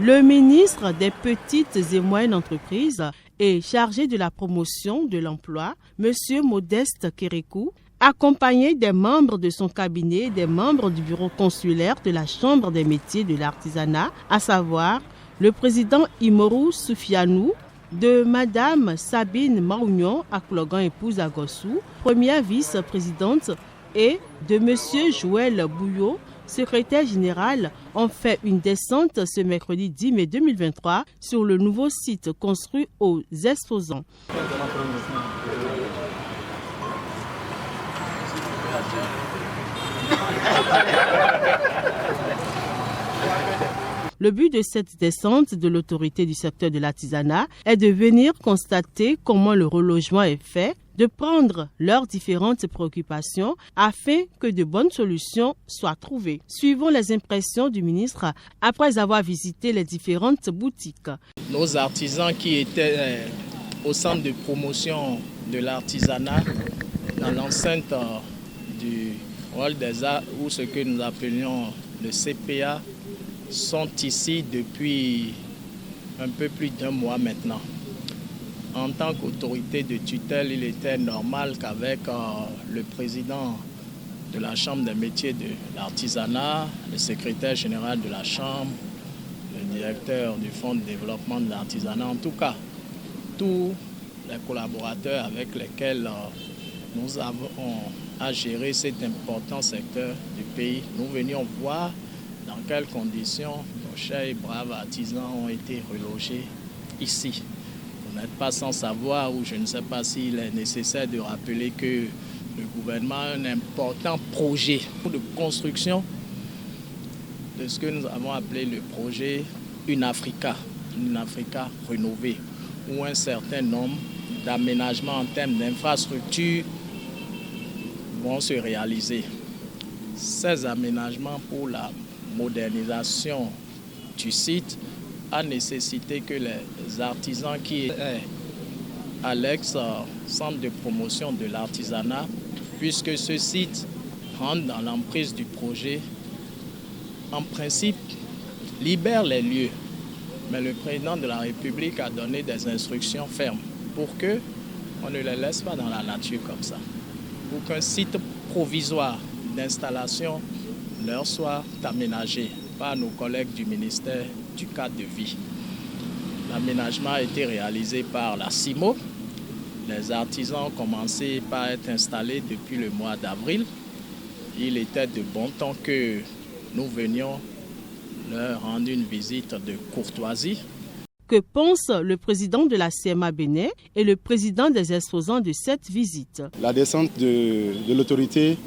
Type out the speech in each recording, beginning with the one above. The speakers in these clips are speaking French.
Le ministre des Petites et Moyennes Entreprises et chargé de la promotion de l'emploi, M. Modeste Kérékou, accompagné des membres de son cabinet et des membres du bureau consulaire de la Chambre des métiers de l'artisanat, à savoir le président Imoru Soufianou, de Madame Sabine Maougnon Aklogan épouse Agossou, première vice-présidente, et de Monsieur Joël Bouillot, secrétaire général, ont fait une descente ce mercredi 10 mai 2023 sur le nouveau site construit aux exposants. Le but de cette descente de l'autorité du secteur de l'artisanat est de venir constater comment le relogement est fait, de prendre leurs différentes préoccupations afin que de bonnes solutions soient trouvées. Suivons les impressions du ministre après avoir visité les différentes boutiques. Nos artisans qui étaient au centre de promotion de l'artisanat dans l'enceinte du Hall des Arts, ou ce que nous appelions le CPA, sont ici depuis un peu plus d'un mois maintenant. En tant qu'autorité de tutelle, il était normal qu'avec le président de la Chambre des métiers de l'artisanat, le secrétaire général de la Chambre, le directeur du Fonds de développement de l'artisanat, en tout cas, tous les collaborateurs avec lesquels nous avons à gérer cet important secteur du pays, nous venions voir dans quelles conditions nos chers et braves artisans ont été relogés ici. Vous n'êtes pas sans savoir, ou je ne sais pas s'il est nécessaire de rappeler que le gouvernement a un important projet de construction de ce que nous avons appelé le projet Une Africa rénovée, où un certain nombre d'aménagements en termes d'infrastructures vont se réaliser. Ces aménagements pour la modernisation du site a nécessité que les artisans qui étaient à l'ex-centre de promotion de l'artisanat, puisque ce site rentre dans l'emprise du projet, en principe libère les lieux. Mais le président de la République a donné des instructions fermes pour qu'on ne les laisse pas dans la nature comme ça, pour qu'un site provisoire d'installation leur soit aménagé par nos collègues du ministère du cadre de vie. L'aménagement a été réalisé par la CIMO. Les artisans ont commencé par être installés depuis le mois d'avril. Il était de bon temps que nous venions leur rendre une visite de courtoisie. Que pense le président de la CMA Bénin et le président des exposants de cette visite? La descente de l'autorité,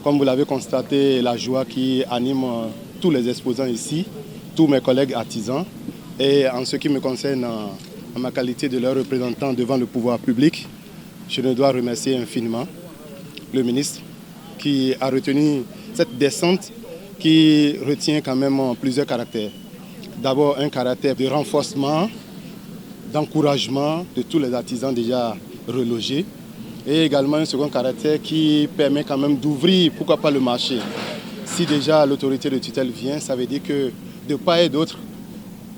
comme vous l'avez constaté, la joie qui anime tous les exposants ici, tous mes collègues artisans. Et en ce qui me concerne, en ma qualité de leur représentant devant le pouvoir public, je ne dois remercier infiniment le ministre qui a retenu cette descente qui retient quand même plusieurs caractères. D'abord, un caractère de renforcement, d'encouragement de tous les artisans déjà relogés. Et également un second caractère qui permet quand même d'ouvrir, pourquoi pas, le marché. Si déjà l'autorité de tutelle vient, ça veut dire que de part et d'autre,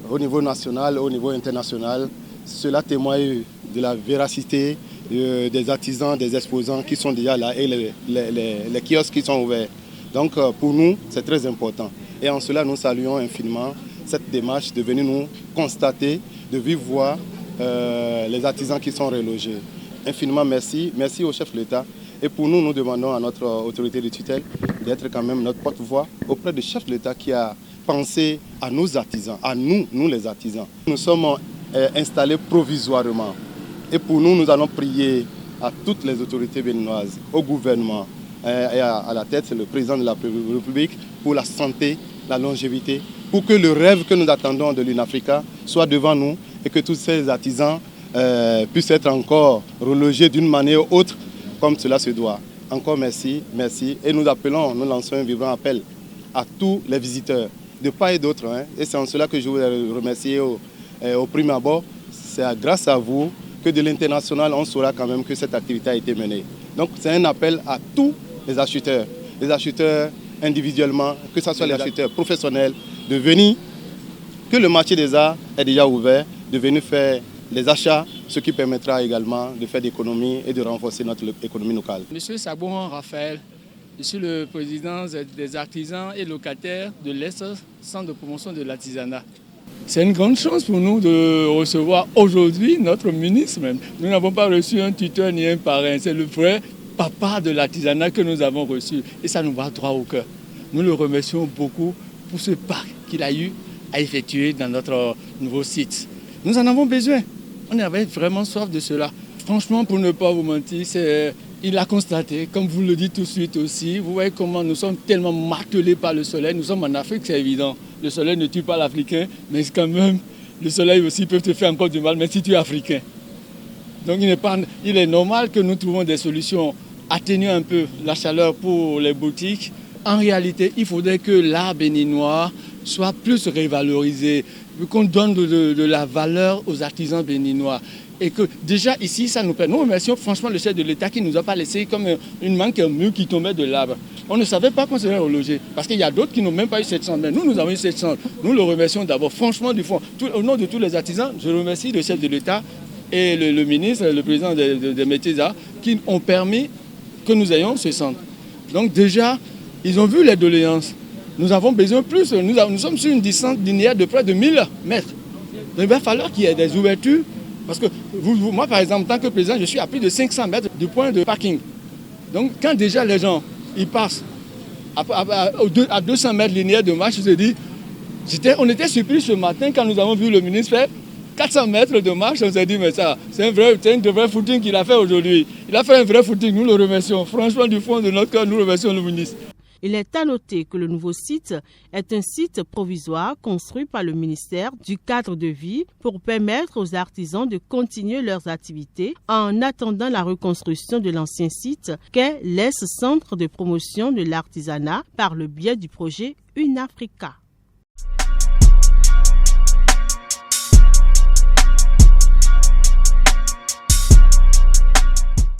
au niveau national, au niveau international, cela témoigne de la véracité des artisans, des exposants qui sont déjà là et les kiosques qui sont ouverts. Donc pour nous, c'est très important. Et en cela, nous saluons infiniment cette démarche de venir nous constater, de vivre voir les artisans qui sont relogés. Infiniment merci. Merci au chef de l'État. Et pour nous, nous demandons à notre autorité de tutelle d'être quand même notre porte-voix auprès du chef de l'État qui a pensé à nos artisans, à nous les artisans. Nous sommes installés provisoirement. Et pour nous, nous allons prier à toutes les autorités béninoises, au gouvernement et à la tête, le président de la République, pour la santé, la longévité, pour que le rêve que nous attendons de l'UNAFRICA soit devant nous et que tous ces artisans puissent être encore relogés d'une manière ou autre, comme cela se doit. Encore merci, merci. Et nous lançons un vibrant appel à tous les visiteurs, de part et d'autre. Et c'est en cela que je voudrais remercier au prime abord. C'est grâce à vous que de l'international, on saura quand même que cette activité a été menée. Donc c'est un appel à tous les acheteurs individuellement, que ce soit les acheteurs professionnels, de venir que le marché des arts est déjà ouvert, de venir faire les achats, ce qui permettra également de faire des économies et de renforcer notre économie locale. Monsieur Sabourin Raphaël, je suis le président des artisans et locataires de l'Est, centre de promotion de l'artisanat. C'est une grande chance pour nous de recevoir aujourd'hui notre ministre même. Nous n'avons pas reçu un tuteur ni un parrain, c'est le vrai papa de l'artisanat que nous avons reçu et ça nous va droit au cœur. Nous le remercions beaucoup pour ce pas qu'il a eu à effectuer dans notre nouveau site. Nous en avons besoin. On avait vraiment soif de cela. Franchement, pour ne pas vous mentir, il a constaté, comme vous le dites tout de suite aussi, vous voyez comment nous sommes tellement martelés par le soleil. Nous sommes en Afrique, c'est évident. Le soleil ne tue pas l'Africain, mais quand même, le soleil aussi peut te faire encore du mal, mais si tu es Africain. Donc il est normal que nous trouvons des solutions, atténuer un peu la chaleur pour les boutiques. En réalité, il faudrait que l'art béninois soit plus révalorisé, qu'on donne de la valeur aux artisans béninois. Et que déjà ici, ça nous permet. Nous remercions franchement le chef de l'État qui ne nous a pas laissé comme une manque un mur qui tombait de l'arbre. On ne savait pas qu'on serait relogé. Parce qu'il y a d'autres qui n'ont même pas eu 700. Mais nous avons eu 700. Nous le remercions d'abord, franchement, du fond. Au nom de tous les artisans, je remercie le chef de l'État et le ministre, le président des métiers d'art, qui ont permis que nous ayons ce centre. Donc déjà, ils ont vu les doléances. Nous avons besoin de plus. Nous sommes sur une distance linéaire de près de 1000 mètres. Donc il va falloir qu'il y ait des ouvertures. Parce que moi, par exemple, en tant que président, je suis à plus de 500 mètres du point de parking. Donc, quand déjà les gens ils passent à 200 mètres linéaires de marche, je te dis, on était surpris ce matin quand nous avons vu le ministre faire 400 mètres de marche. On s'est dit, mais ça, c'est un vrai footing qu'il a fait aujourd'hui. Il a fait un vrai footing, nous le remercions. Franchement, du fond de notre cœur, nous remercions le ministre. Il est à noter que le nouveau site est un site provisoire construit par le ministère du Cadre de vie pour permettre aux artisans de continuer leurs activités en attendant la reconstruction de l'ancien site qu'est l'Est Centre de promotion de l'artisanat par le biais du projet UNAFRICA.